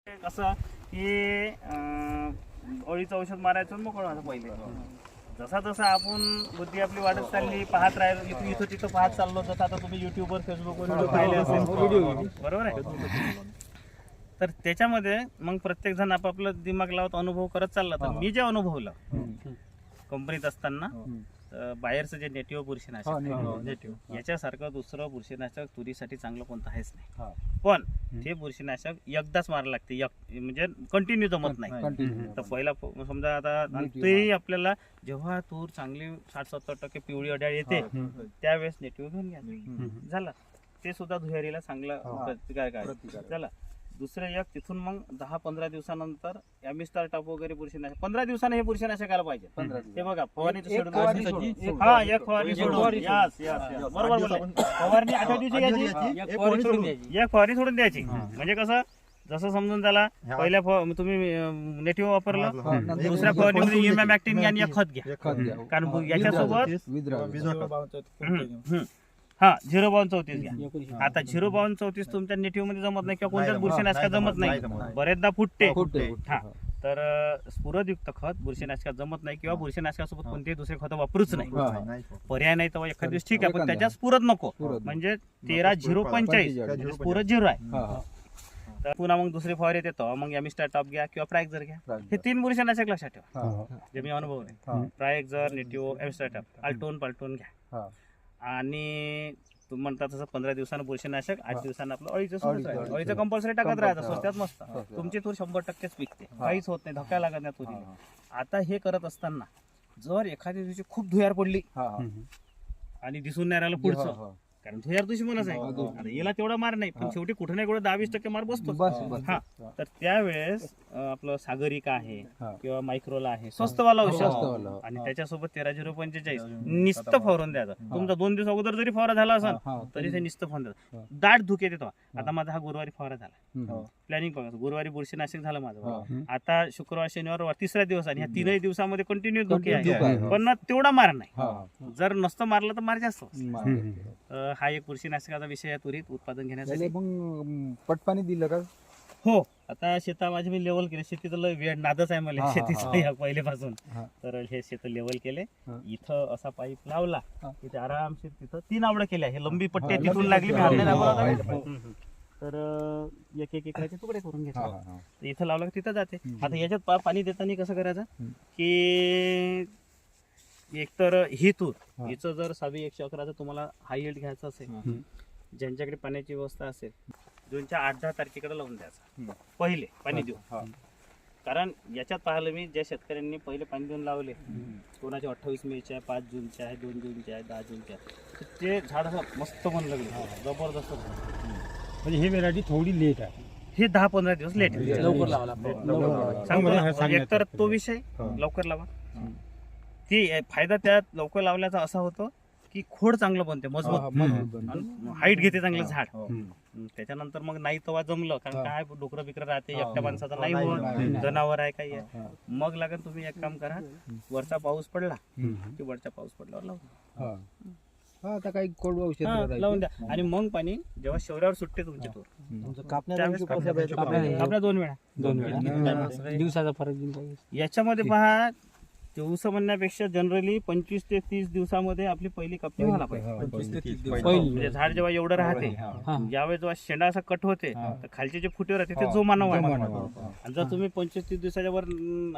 कसं की अळीचं औषध मारायचं मोकळं व्हायचं पहिले. जसा जसा आपण बुद्धी आपली वाढत चालली, पाहत राहिलो, इथं तिथं पाहत चाललो, जसं आता तुम्ही युट्यूबवर फेसबुकवर व्हिडिओ पाहिले असेल, बरोबर आहे. तर त्याच्यामध्ये मग प्रत्येक जण आपापलं दिमाग लावत अनुभव करत चालला. तर मी जे अनुभवलं कंपनीत असताना, बाहेरचं जे नेटिव्ह बुरशीनाशक याच्यासारखं दुसरं बुरशीनाशक तुरीसाठी चांगलं कोणतं आहेच नाही. पण ते बुरशीनाशक एकदाच मारायला लागते, म्हणजे कंटिन्यू जमत नाही. तर पहिला समजा आता तेही आपल्याला जेव्हा तूर चांगली 60-70% पिवळी अड्याळ येते त्यावेळेस नेटिव्ह घेऊन घ्या, झालं. ते सुद्धा धुयारीला चांगला प्रतिकार झाला. दुसरं एक तिथून मग 10-15 दिवसानंतर ॲमिस्टार टाप वगैरे बुरशीनाशक 15 दिवसाने हे बुरशीनाशक आलं पाहिजे. हे बघा फवारणीचं शेड्यूल, हा एक फवारणी सोडून, यस बरोबर बोलला. फवारणी 8 दिवशी घ्यायची, एक फवारणी सोडून द्यायची. म्हणजे कसं, जसं समजून त्याला पहिल्या तुम्ही नेटिव्ह वापरलं, दुसऱ्या फवारणीमध्ये इमॅमॅक्टिन घ्या आणि एक खत घ्या. कारण याच्यासोबत हा 05234 घ्या. आता 05234 तुमच्या नेटिव्ह मध्ये जमत नाही किंवा कोणत्याच बुरशीनाशकात जमत नाही, बरेचदा फुटते. हा, तर स्फुरदयुक्त खत बुरशीनाशकात जमत नाही किंवा बुरशीनाशकासोबत कोणतेही दुसरे खत वापरूच नाही. पर्याय नाही तर एखाद दिवस ठीक आहे, पण त्याच्यात स्फुरद नको. म्हणजे 13-045 स्फुरद 0 आहे. तर पुन्हा मग दुसरी फवारी येतो, मग ॲमिस्टार टॉप घ्या किंवा प्रायक्झर घ्या. हे 3 बुरशीनाशक लक्षात ठेवा, जे मी अनुभवले. प्रायक्झर, नेटिव्ह, ॲमिस्टार टॉप, आलटून पालटून घ्या. आणि तुम्ही म्हणता तसं 15 दिवसानं बुरशीनाशक, 8 दिवसानं आपलं अळीचं कंपल्सरी टाकत राहायचं. स्वस्तात मस्त तुमची तूर 100%च पिकते, काहीच होत नाही, धक्का लागत नाही तुरीला. आता हे करत असताना जर एखाद्या दिवशी खूप धुयार पडली आणि दिसून नाही राहिलं पुढचं, कारण धुयार दुश्मनच आहे. आता याला तेवढा मार नाही, पण शेवटी कुठे नाही कुठे 10-20% मार बसतो. हा, तर त्यावेळेस आपलं सागरिका आहे किंवा मायक्रोला आहे, स्वस्तवाला औषध, आणि त्याच्यासोबत 13-045 नुसतं फवारून द्यायचं. तुमचा 2 दिवस अगोदर जरी फवारा झाला असेल तरी ते नुसतं फवारून द्यायचं. दाट धुके देतो. आता माझा हा गुरुवारी फवारा झाला, प्लॅनिंग बघा, गुरुवारी बुरशीनाशक झालं माझं. आता शुक्रवार, शनिवार 3रा दिवस, आणि ह्या 3ही दिवसामध्ये कंटिन्यू धुके आहे, पण तेवढा मार नाही. जर नसतं मारलं तर मार जास्त. हा एक बुरशीनाशकाचा विषय आहे तुरीत उत्पादन घेण्यासाठी. मग पटपाणी दिलं का? हो, आता शेता माझी मी लेवल केले. शेतीचं लय वेळ नादच आहे मला शेतीचं पहिलेपासून. तर हे शेत लेवल केले, इथं असा पाईप लावला, तिथे आरामशीर तिथं 3 आवडं केल्या. हे लंबी पट्टी तिथून लागली, तर एक एकराचे तुकडे करून घेतले. इथं लावलं तिथं जाते. आता याच्यात पाणी देताना कसं करायचं की, एक तर ही तूर हिचं जर 111 तुम्हाला हाय यील्ड घ्यायचं असेल, ज्यांच्याकडे पाण्याची व्यवस्था असेल, जूनच्या 8-10 तारखेकडे लावून द्यायचं पहिले पाणी देऊन. कारण याच्यात पाहिलं मी, ज्या शेतकऱ्यांनी पहिले पाणी देऊन लावले, कोणाचे 28 मेचे आहे, 5 जूनचे आहे, 2 जूनचे आहे, 10 जूनचे आहे, ते झाड असं मस्त बनलं लागले, जबरदस्त. म्हणजे ही व्हेरायटी थोडी लेट आहे, हे 10-15 दिवस लेट लवकर लावला. एकतर तो विषय लवकर लावा. ती फायदा त्यात लवकर लावल्याचा असा होतो की खोड चांगलं बनते, मजबूत, हाईट घेते चांगलं झाड. त्याच्यानंतर मग नाही तेव्हा जमलं, कारण काय डोकरं बिकरं राहते, एकट्या माणसाचा नाही होत, जनावर आहे काही आहे. मग लागेल तुम्ही एक काम करा, वरचा पाऊस पडला की वरच्या पाऊस पडल्यावर लावून आता काही कोरडं औषध लावून द्या. आणि मग पाणी जेव्हा शौर्यावर सुटते तुमची तूर, आपल्या 2 वेळा दिवसाचा फरक. याच्यामध्ये पहा, दिवस म्हणण्यापेक्षा जनरली 25 ते 30 दिवसामध्ये आपली पहिली कापणी व्हायला पाहिजे. म्हणजे झाड जेव्हा एवढं राहते, ज्यावेळेस जेव्हा शेंडा असा कट होते, तर खालचे जे फुटे राहते ते जोमानं वाढतात. आणि जर तुम्ही 25-30 दिवसाच्या वर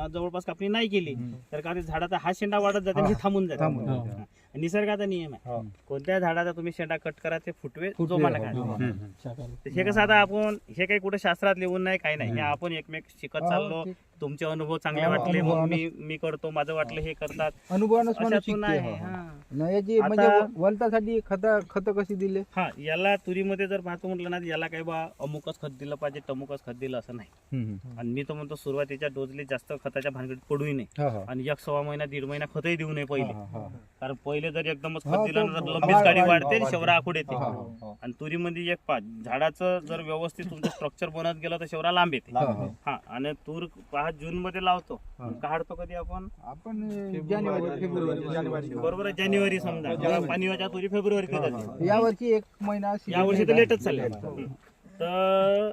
जवळपास कापणी नाही केली तर काय झाडाचा हा शेंडा वाढत जाते आणि थांबून जाते. निसर्गाचा नियम आहे, कोणत्या झाडाचा तुम्ही शेंडा कट करा ते फुटवे जोमानं खायचे. हे कसं, आता आपण हे काही कुठे शास्त्रात लिहून नाही, काही नाही, हे आपण एकमेक शिकत चाललो. तुमचे अनुभव चांगले वाटले, मग मी करतो, माझं वाटलं हे करतात, अनुभवानुसार म्हणजे वलतासाठी खत कशी दिले. हा, याला तुरीमध्ये जर पाहतो म्हटलं ना, याला काही बा अमुकच खत दिलं पाहिजे, तमुकच खत दिलं असं नाही. आणि मी तर म्हणतो सुरुवातीच्या डोजली जास्त खताच्या भानगडीत पडूही नये, आणि 1-1.25 महिना 1.5 महिना खतही देऊ नये पहिले. कारण पहिले जर एकदमच खत दिलं तर लंबीच गाडी वाढते, शेवरा आखूड येते. आणि तुरीमध्ये एक झाडाचं जर व्यवस्थित तुमचं स्ट्रक्चर बनत गेलं तर शेवरा लांब येते. हा, आणि तूर पहा जून मध्ये लावतो, काढतो कधी आपण जानेवारी फेब्रुवारी, बरोबर आहे, जानेवारी समजा, पाणीच्या तुरी फेब्रुवारी. यावर्षी 1 महिना, यावर्षी तर लेटच चालले. तर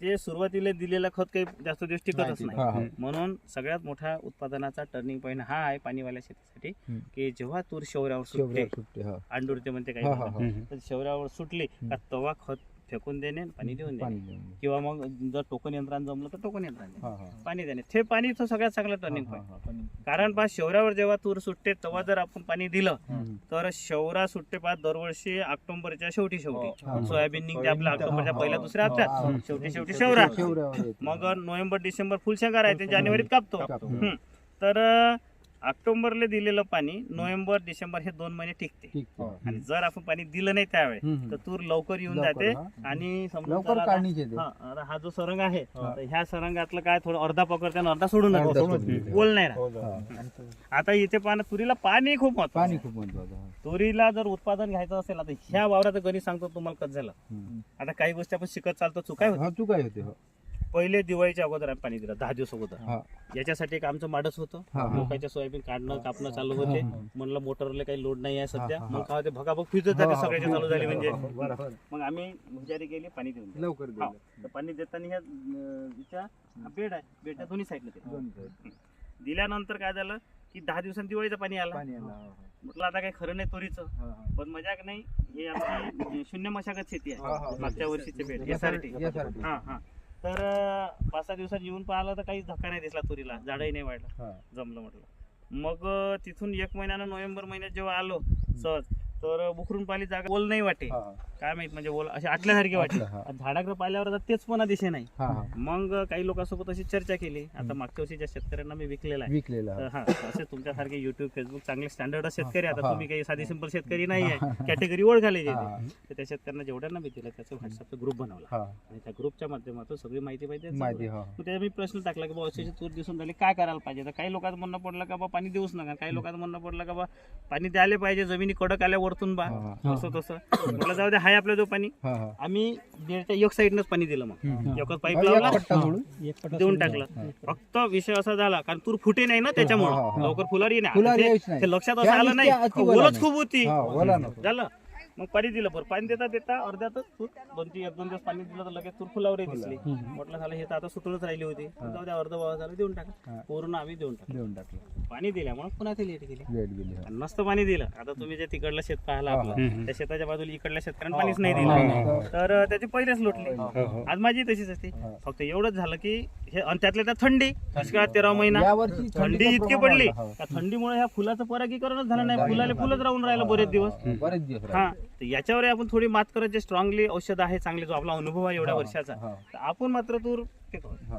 ते सुरुवातीला दिलेलं खत काही जास्त दिवस टिकतच हा, नाही. म्हणून सगळ्यात मोठा उत्पादनाचा टर्निंग पॉईंट हा आहे पाणीवाल्या शेतीसाठी, की जेव्हा तूर शौर्यावर सुटते, सुट्टे हा अंडुरते म्हणते काही हा, हा, जण, तर शौर्यावर सुटली का तेव्हा खत फेकून देणे, पाणी देऊन पाणी देणे, देऊन. किंवा मग जर टोकन यंत्रानं जमलं तर टोकन यंत्राने हा, हा. पाणी देणे. ते पाणी तो सगळ्यात चांगला टर्निंग हा, पॉईंट. हा, हा. कारण पहा शौर्यावर जेव्हा तूर सुटते तेव्हा जर आपण पाणी दिलं हम्म. तर शौरा सुट्टे पहा दरवर्षी ऑक्टोबरच्या शेवटी हा. सोयाबीन निघते आपल्या ऑक्टोबरच्या पहिल्या दुसऱ्या हा. हप्त्यात, शेवटी शौरा. शेवऱ्यावर येते. मग नोव्हेंबर डिसेंबर फुलशेंगा राहते, जानेवारीत कापतो. हम्म. तर ऑक्टोबरला दिलेलं पाणी नोव्हेंबर डिसेंबर हे 2 महिने टिकते. ठीक आहे. आणि जर आपण पाणी दिलं नाही त्यावेळेस हम्म. तर तूर लवकर येऊन लवकर, जाते. हा. आणि समजा लवकर चला काढणीच येते. आता हा जो सरंग आहे तर ह्या सरंगातलं काय थोडं अर्धा पकडते आणि अर्धा सोडून अर्धा जाते. सोडून देते. बोल नाही राहत. हा. आता इथे पाहणं तुरीला पाणी खूप महत्वाचं पाणी आहे. खूप महत्वाचं आहे. तुरीला जर उत्पादन घ्यायचं असेल, आता ह्या वावराचं गणित सांगतो तुम्हाला कसं झालं. हम्म. आता काही गोष्टी आपण शिकत चालतो, चुकाय होत. हा, तू काय होते हो. पहिले दिवाळीच्या अगोदर आम्ही पाणी दिलं 10 दिवस अगोदर. हा. याच्यासाठी एक आमचं माडच होतं. हा, हा. लोकांच्या सोयाबीन काढणं कापणं चालू होते. म्हणलं मोटरला काही लोड नाही आहे सध्या. हा, हा. मग काय होते भगाभग फिजत जाते सगळ्याच्या चालू झाली म्हणजे. बरोबर. मग आम्ही हुशारी केली, पाणी देऊन दिलं. लवकर हा. दिलं. तर पाणी देताना ह्या हिच्या बेड आहे, बेडच्या दोन्ही साईडला ते दोन side. दिल्यानंतर काय झालं की 10 दिवसांनी दिवाळीचं पाणी आलं. पाणी आलं. हा, म्हटलं आता काही खरं नाही तुरीचं, हा. हा, पण मजाक नाही. हे आमची शून्य मशागत शेती हा, हा. आहे, मागच्या वर्षीचे बेड हा. यासाठी. यासाठी. हा हा. तर 5-6 दिवसात येऊन पाहिलं तर काहीच धक्का नाही दिसला तुरीला, झाडही नाही वाढलं. हा. जमलं म्हटलं. मग तिथून 1 महिन्यानं नोव्हेंबर महिन्यात जेव्हा आलो सहज, तर बुखरून पाहिली जागा ओल नाही वाटे. हा. काय माहित म्हणजे ओल अशी आटल्यासारखी वाटली. आटलं, हा. झाडाकडे पाहिल्यावर आता तेच पुन्हा दिसे नाही. हा, हा. मग काही लोकांसोबत अशी चर्चा केली. आता मागच्या वर्षीच्या शेतकऱ्यांना मी विकलेला आहे. विकलेला. तर हा, असे तुमच्यासारखे युट्यूब फेसबुक चांगले स्टँडर्ड शेतकरी. आता हा. तुम्ही काही साधी सिंपल शेतकरी नाही आहे, कॅटेगरी ओळखायला हा. येते. तर त्या शेतकऱ्यांना जेवढ्यांना मी दिलं त्याचा व्हॉट्सअपचा ग्रुप बनवला हा. आणि त्या ग्रुपच्या माध्यमातून सगळी माहिती पाहिजे. माहिती. हा. मग त्याचा मी प्रश्न टाकला की बाबा अशी तूर दिसून राहिली, काय करायला पाहिजे. तर काही लोकांचं म्हणणं पडलं का बा पाणी देऊच नका, काही लोकांचं म्हणणं पडलं का बा पाणी द्यायला पाहिजे, जमिनी कडक आल्या वरतून बा, हा. असं तसं. म्हटलं जाऊ दे, हाय आपलं जो पाणी. हा, हा. आम्ही बेडच्या एक साईडनंच पाणी दिलं. मग एकच पाईप एक लावला, पट्टा सोडून. देऊन टाकलं. फक्त विषय असा झाला कारण तूर फुटे नाही ना हा, त्याच्यामुळे हा. लवकर फुलारी नाही. फुलारी आता यायच नाही. ते लक्षात त्या असं आलं नाही, नुसत्या अति वला ओलच नाही. खूप होती. हा, वला नको. झालं. मग पाणी दिलं, बरं पाणी देता देता अर्ध्यातच तूर 1-2 दिवस पाणी दिलं तर लगेच तूर फुलावरी दिसली. म्हटलं झालं हे तर आता सुटूनच राहिली होती, जाऊ द्या अर्ध भाव झालं देऊन टाका. पूर्ण आम्ही देऊन टाकलं. देऊन टाकलं. पाणी दिल्यामुळे पुन्हा ते लेट गेली. वेट गेली. हा. आणि मस्त पाणी दिलं. आता तुम्ही जे तिकडलं शेत पाहिलं आपलं, त्या शेताच्या बाजूला इकडल्या शेतकऱ्यांना पाणीच नाही हा. दिलं, तर त्याची पहिलेच लोटली. आज माझी तशीच असते. फक्त एवढंच झालं की हे आणि त्यातल्या त्यात थंडी, दुष्काळात 13 महिना यावर्षी थंडी इतकी प्रमाण पडली. वाढलं. हा. त्या थंडीमुळे ह्या फुलाचं परागीकरणच झालं नाही. फुलाले फुलच राहून राहिलं बरेच दिवस. बरेच दिवस हा, तर याच्यावर आपण थोडी मात करत, जे स्ट्रॉंगली औषध आहे चांगले, जो आपला अनुभव आहे एवढ्या वर्षाचा, हा. तर आपण मात्र तूर पिकवू. हा.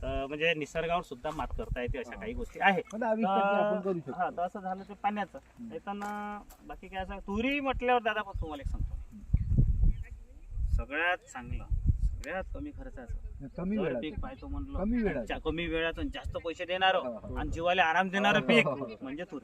तर म्हणजे निसर्गावर सुद्धा मात करता येते, अशा काही गोष्टी आहेत. पण आविष्कार ते आपण करू शकतो. हा, तर असं झालं ते पाण्याचं. येताना बाकी काय असं तुरी म्हटल्यावर दादा पण तुम्हाला एक सांगतो, सगळ्यात चांगलं, सगळ्यात कमी खर्चाचं कमी जर वेळात. पीक पाहतो म्हणलं, कमी वेळात. कमी वेळात आणि जास्त पैसे देणार आणि जीवाला आराम देणारं पीक म्हणजे तूर.